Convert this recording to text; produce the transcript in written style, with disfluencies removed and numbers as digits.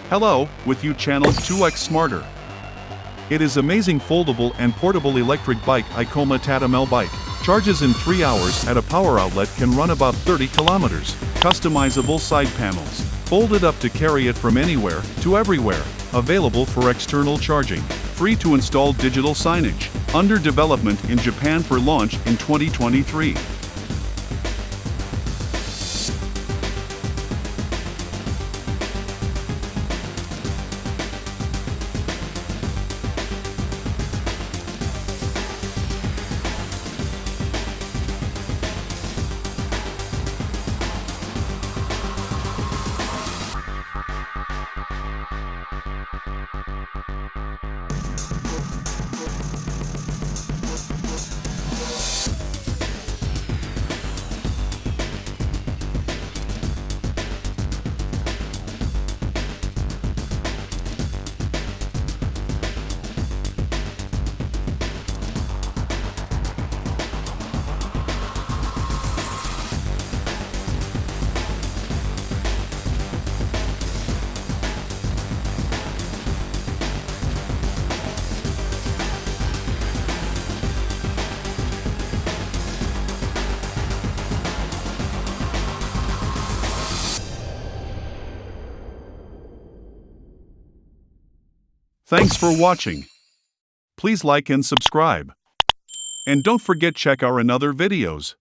Hello, with you channel 2x Smarter. It is amazing foldable and portable electric bike Icoma Tatamel Bike. Charges in 3 hours at a power outlet, can run about 30 kilometers. Customizable side panels. Folded up to carry it from anywhere to everywhere. Available for external charging. Free to install digital signage. Under development in Japan for launch in 2023. Thanks for watching. Please like and subscribe. And don't forget check our another videos.